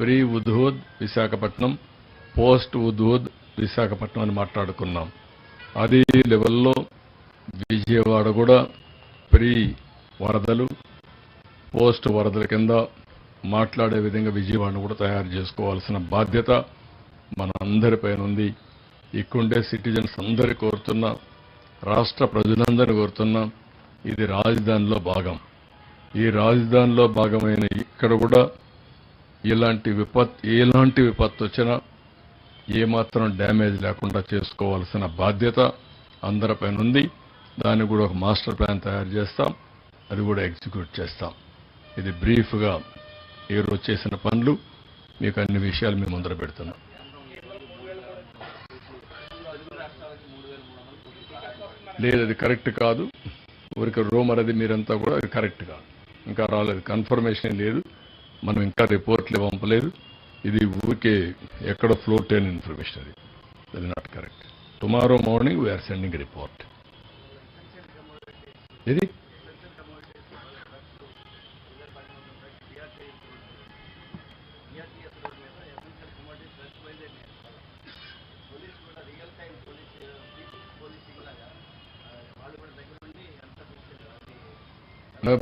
Pre ఉద్హూద్ Visakhapatnam, post ఉద్హూద్ Visakhapatnam అని మాట్లాడుకున్నాం. అదే లెవెల్లో విజయవాడ కూడా ప్రీ వరదలు, పోస్ట్ వరదల కింద మాట్లాడే విధంగా విజయవాడను కూడా తయారు చేసుకోవాల్సిన బాధ్యత మన అందరిపైన ఉంది. ఇక్కడుండే సిటిజన్స్ అందరి కోరుతున్నా, రాష్ట్ర ప్రజలందరూ కోరుతున్నా, ఇది రాజధానిలో భాగం. ఈ రాజధానిలో భాగమైన ఇక్కడ కూడా ఎలాంటి విపత్తు వచ్చినా ఏమాత్రం డ్యామేజ్ లేకుండా చేసుకోవాల్సిన బాధ్యత అందరిపైన ఉంది. దాన్ని కూడా ఒక మాస్టర్ ప్లాన్ తయారు చేస్తాం, అది కూడా ఎగ్జిక్యూట్ చేస్తాం. ఇది బ్రీఫ్గా ఈరోజు చేసిన పనులు, మీకు అన్ని విషయాలు మేము ముందర పెడుతున్నాం. లేదు, అది కరెక్ట్ కాదు. ఊరికి రూమర్ అది మీరంతా కూడా అది కరెక్ట్ కాదు. ఇంకా రాలేదు, కన్ఫర్మేషన్ లేదు. మనం ఇంకా రిపోర్ట్లు పంపలేదు. ఇది ఊరికే ఎక్కడ ఫ్లోట్ అయిన ఇన్ఫర్మేషన్. అది not correct. Tomorrow morning we are sending report. ఇది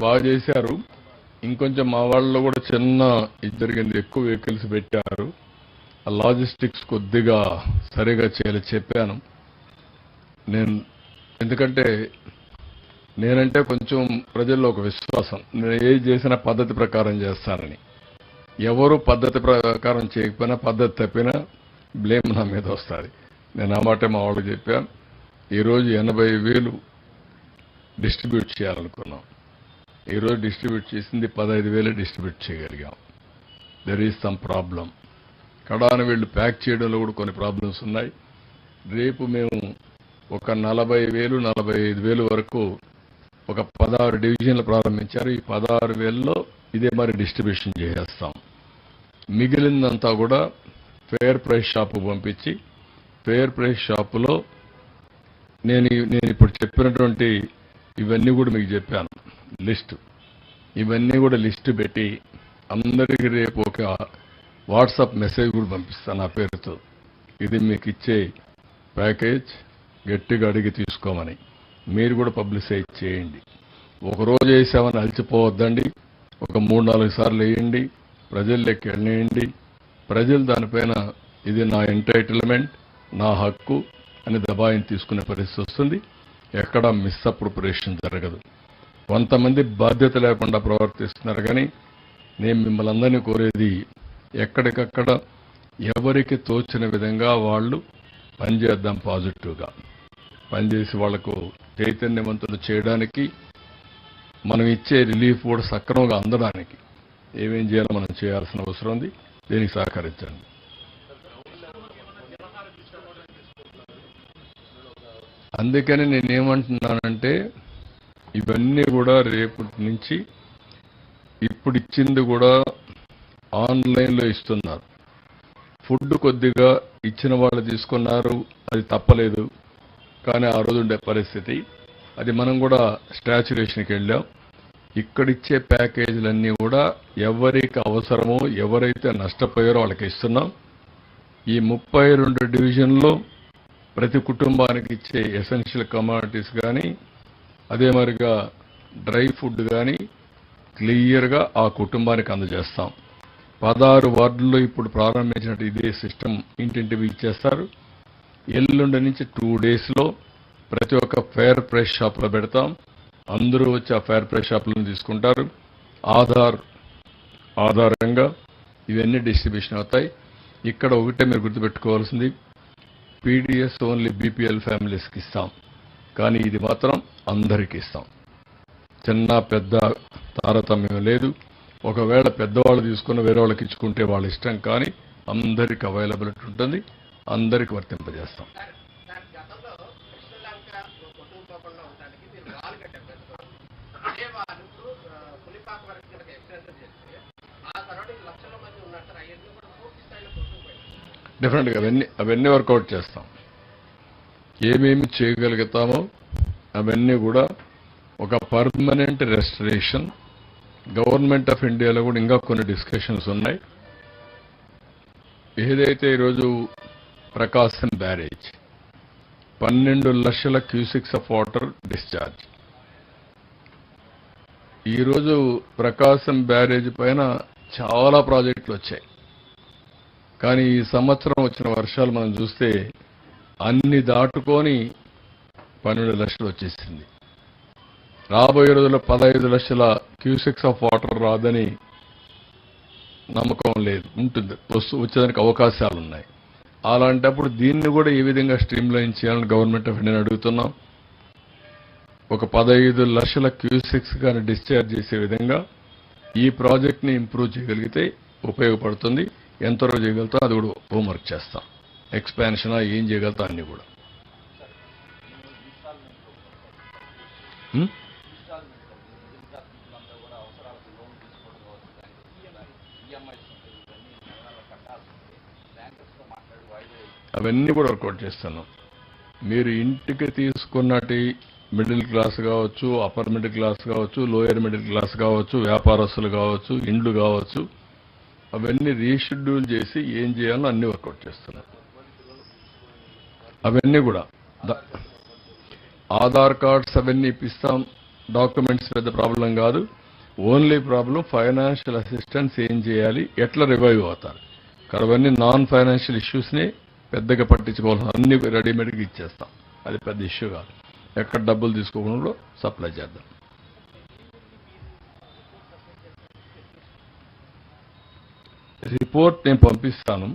బాగా చేశారు. ఇంకొంచెం మా వాళ్ళలో కూడా చిన్న ఇది జరిగింది, ఎక్కువ వెహికల్స్ పెట్టారు. ఆ లాజిస్టిక్స్ కొద్దిగా సరిగా చేయాలి చెప్పాను నేను. ఎందుకంటే నేనంటే కొంచెం ప్రజల్లో ఒక విశ్వాసం, నేను ఏది చేసినా పద్ధతి ప్రకారం చేస్తానని. ఎవరు పద్ధతి ప్రకారం చేయకపోయినా, పద్ధతి తప్పినా బ్లేమ్ నా మీద వస్తుంది. నేను ఆ మాట మా వాళ్ళకి చెప్పాను. ఈరోజు 80,000 డిస్ట్రిబ్యూట్ చేయాలనుకున్నాం. ఈరోజు డిస్ట్రిబ్యూట్ చేసింది 15,000 డిస్ట్రిబ్యూట్ చేయగలిగాం. There is some problem. కడాన వీళ్ళు ప్యాక్ చేయడంలో కూడా కొన్ని ప్రాబ్లమ్స్ ఉన్నాయి. రేపు మేము ఒక 40,000, 45,000 వరకు ఒక 16 డివిజన్లు ప్రారంభించారు. ఈ 16,000లో ఇదే మరి డిస్ట్రిబ్యూషన్ చేసేస్తాం. మిగిలిందంతా కూడా ఫెయిర్ ప్రైస్ షాపు పంపించి, ఫెయిర్ ప్రైస్ షాపులో నేను ఇప్పుడు చెప్పినటువంటి ఇవన్నీ కూడా మీకు చెప్పాను లిస్టు. ఇవన్నీ కూడా లిస్టు పెట్టి అందరికీ రేపు ఒక వాట్సాప్ మెసేజ్ కూడా పంపిస్తాను నా పేరుతో. ఇది మీకు ఇచ్చే ప్యాకేజ్, గట్టిగా అడిగి తీసుకోమని. మీరు కూడా పబ్లిసైజ్ చేయండి. ఒకరోజు వేసామని అలసిపోవద్దండి. ఒక 3-4 సార్లు వేయండి, ప్రజల్లోకి వెళ్ళేయండి. ప్రజలు దానిపైన ఇది నా ఎంటైటిల్మెంట్, నా హక్కు అని దబాయిని తీసుకునే పరిస్థితి వస్తుంది. ఎక్కడ మిస్అప్రోప్రియేషన్ జరగదు. కొంతమంది బాధ్యత లేకుండా ప్రవర్తిస్తున్నారు. కానీ నేను మిమ్మల్ని అందరినీ కోరేది, ఎక్కడికక్కడ ఎవరికి తోచిన విధంగా వాళ్ళు పనిచేద్దాం. పాజిటివ్గా పనిచేసి వాళ్లకు చైతన్యవంతులు చేయడానికి, మనం ఇచ్చే రిలీఫ్ కూడా సక్రమంగా అందడానికి ఏమేం చేయాలో మనం చేయాల్సిన అవసరం ఉంది. దీనికి సహకరించండి. అందుకని నేనేమంటున్నానంటే, ఇవన్నీ కూడా రేపటి నుంచి, ఇప్పుడు ఇచ్చింది కూడా ఆన్లైన్లో ఇస్తున్నారు. ఫుడ్ కొద్దిగా ఇచ్చిన వాళ్ళు తీసుకున్నారు, అది తప్పలేదు. కానీ ఆ రోజు ఉండే పరిస్థితి అది. మనం కూడా స్టాచ్యురేషన్కి వెళ్ళాం. ఇక్కడిచ్చే ప్యాకేజీలన్నీ కూడా ఎవరికి అవసరమో, ఎవరైతే నష్టపోయారో వాళ్ళకి ఇస్తున్నాం. ఈ 32 డివిజన్లో ప్రతి కుటుంబానికి ఇచ్చే ఎసెన్షియల్ కమోడిటీస్ కానీ, అదే మరిగా డ్రై ఫుడ్ కానీ క్లియర్గా ఆ కుటుంబానికి అందజేస్తాం. 16 వార్డుల్లో ఇప్పుడు ప్రారంభించినట్టు ఇదే సిస్టమ్ ఇంటింటివి ఇచ్చేస్తారు. ఎల్లుండి నుంచి 2 డేస్లో ప్రతి ఒక్క ఫెయిర్ ప్రైస్ షాప్లో పెడతాం. అందరూ వచ్చి ఆ ఫెయిర్ ప్రైస్ షాపులను తీసుకుంటారు. ఆధారంగా ఇవన్నీ డిస్ట్రిబ్యూషన్ అవుతాయి. ఇక్కడ ఒకటే మీరు గుర్తుపెట్టుకోవాల్సింది, పీడిఎస్ ఓన్లీ బీపీఎల్ ఫ్యామిలీస్కి ఇస్తాం. కానీ ఇది మాత్రం అందరికీ ఇస్తాం. చిన్న పెద్ద తారతమ్యం లేదు. ఒకవేళ పెద్దవాళ్ళు తీసుకున్న వేరే వాళ్ళకి ఇచ్చుకుంటే వాళ్ళ ఇష్టం. కానీ అందరికి అవైలబిలిటీ ఉంటుంది, అందరికి వర్తింపజేస్తాం. డెఫినెట్గా అవన్నీ వర్కౌట్ చేస్తాం. ఏమేమి చేయగలుగుతామో అవన్నీ కూడా ఒక పర్మనెంట్ రెస్టరేషన్. గవర్నమెంట్ ఆఫ్ ఇండియాలో కూడా ఇంకా కొన్ని డిస్కషన్స్ ఉన్నాయి. ఏదైతే ఈరోజు ప్రకాశం బ్యారేజ్ 12 లక్షల క్యూసిక్స్ ఆఫ్ వాటర్ డిశ్చార్జ్. ఈరోజు ప్రకాశం బ్యారేజ్ పైన చాలా ప్రాజెక్టులు వచ్చాయి. కానీ ఈ సంవత్సరం వచ్చిన వర్షాలు మనం చూస్తే అన్ని దాటుకొని 12 లక్షలు వచ్చేసింది. రాబోయే రోజుల్లో 15 లక్షల క్యూసిక్స్ ఆఫ్ వాటర్ రాదని నమ్మకం లేదు, ఉంటుంది, వచ్చేదానికి అవకాశాలు ఉన్నాయి. అలాంటప్పుడు దీన్ని కూడా ఏ విధంగా స్ట్రీమ్ లైన్ చేయాలని గవర్నమెంట్ ఆఫ్ ఇండియాని అడుగుతున్నాం. ఒక 15 లక్షల క్యూసిక్స్ కానీ డిశ్చార్జ్ చేసే విధంగా ఈ ప్రాజెక్ట్ని ఇంప్రూవ్ చేయగలిగితే ఉపయోగపడుతుంది. ఎంతవరకు చేయగలుగుతాం అది కూడా హోంవర్క్ చేస్తాం. ఎక్స్పాన్షన్ ఏం చేయగలుగుతాం అన్ని కూడా. అవన్నీ కూడా వర్కౌట్ చేస్తున్నాం. మీరు ఇంటికి తీసుకున్నటి మిడిల్ క్లాస్ కావచ్చు, అప్పర్ మిడిల్ క్లాస్ కావచ్చు, లోయర్ మిడిల్ క్లాస్ కావచ్చు, వ్యాపారస్తులు కావచ్చు, ఇండ్లు కావచ్చు, అవన్నీ రీషెడ్యూల్ చేసి ఏం చేయాలో అన్ని వర్కౌట్ చేస్తున్నాం. అవన్నీ కూడా ఆధార్ కార్డ్స్ అవన్నీ ఇప్పిస్తాం. డాక్యుమెంట్స్ పెద్ద ప్రాబ్లం కాదు. ఓన్లీ ప్రాబ్లం ఫైనాన్షియల్ అసిస్టెన్స్ ఏం చేయాలి, ఎట్లా రివైవ్ అవుతారు. అవన్నీ నాన్ ఫైనాన్షియల్ ఇష్యూస్ని పెద్దగా పట్టించుకోవాల్సిన అన్ని రెడీమేడ్గా ఇచ్చేస్తాం. అది పెద్ద ఇష్యూ కాదు. ఎక్కడ డబ్బులు తీసుకోకుండా సప్లై చేద్దాం. రిపోర్ట్ నేను పంపిస్తాను.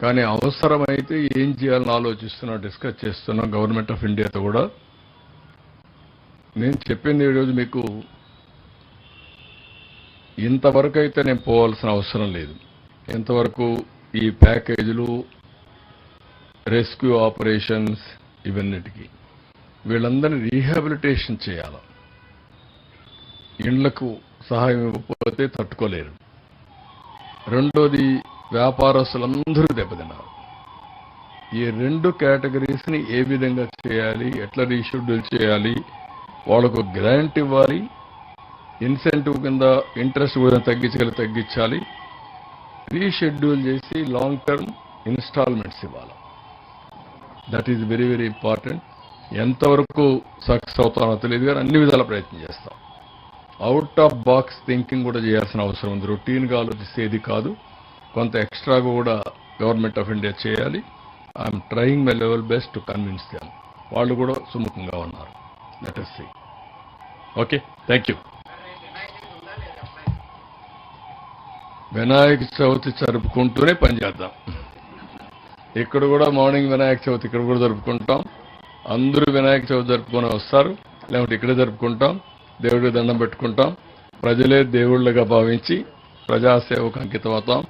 కానీ అవసరమైతే ఏం చేయాలని ఆలోచిస్తున్నా, డిస్కస్ చేస్తున్నాం గవర్నమెంట్ ఆఫ్ ఇండియాతో కూడా. నేను చెప్పింది ఈరోజు మీకు ఇంతవరకు అయితే నేను పోవాల్సిన అవసరం లేదు. ఇంతవరకు ఈ ప్యాకేజీలు, రెస్క్యూ ఆపరేషన్స్, ఇవన్నిటికీ వీళ్ళందరినీ రీహాబిలిటేషన్ చేయాలి. ఇండ్లకు సహాయం ఇవ్వకపోతే తట్టుకోలేరు. రెండోది, వ్యాపారస్తులందరూ దెబ్బతిన్నారు. ఈ 2 కేటగిరీస్ని ఏ విధంగా చేయాలి, ఎట్లా రీషెడ్యూల్ చేయాలి, వాళ్ళకు గ్రాంట్ ఇవ్వాలి, ఇన్సెంటివ్ కింద ఇంట్రెస్ట్ కూడా తగ్గించాలి, రీషెడ్యూల్ చేసి లాంగ్ టర్మ్ ఇన్స్టాల్మెంట్స్ ఇవ్వాలి. That is very very important. ఎంతవరకు సక్సెస్ అవుతానో తెలియదు కానీ అన్ని విధాల ప్రయత్నం చేస్తాం. అవుట్ ఆఫ్ బాక్స్ థింకింగ్ కూడా చేయాల్సిన అవసరం ఉంది. రొటీన్గా ఆలోచిస్తేది కాదు, కొంత ఎక్స్ట్రాగా కూడా గవర్నమెంట్ ఆఫ్ ఇండియా చేయాలి. I'm trying my level best to convince them. వాళ్ళు కూడా సుముఖంగా ఉన్నారు. Let us see. Okay, thank you. Vinayaka Chavithi జరుపుకుంటూనే పనిచేద్దాం. ఇక్కడ కూడా మార్నింగ్ వినాయక చవితి ఇక్కడ కూడా జరుపుకుంటాం. అందరూ వినాయక చవితి జరుపుకొని వస్తారు, లేకుంటే ఇక్కడే జరుపుకుంటాం. దేవుడికి దండం పెట్టుకుంటాం. ప్రజలే దేవుళ్ళగా భావించి ప్రజాసేవకు అంకితం అవుతాం.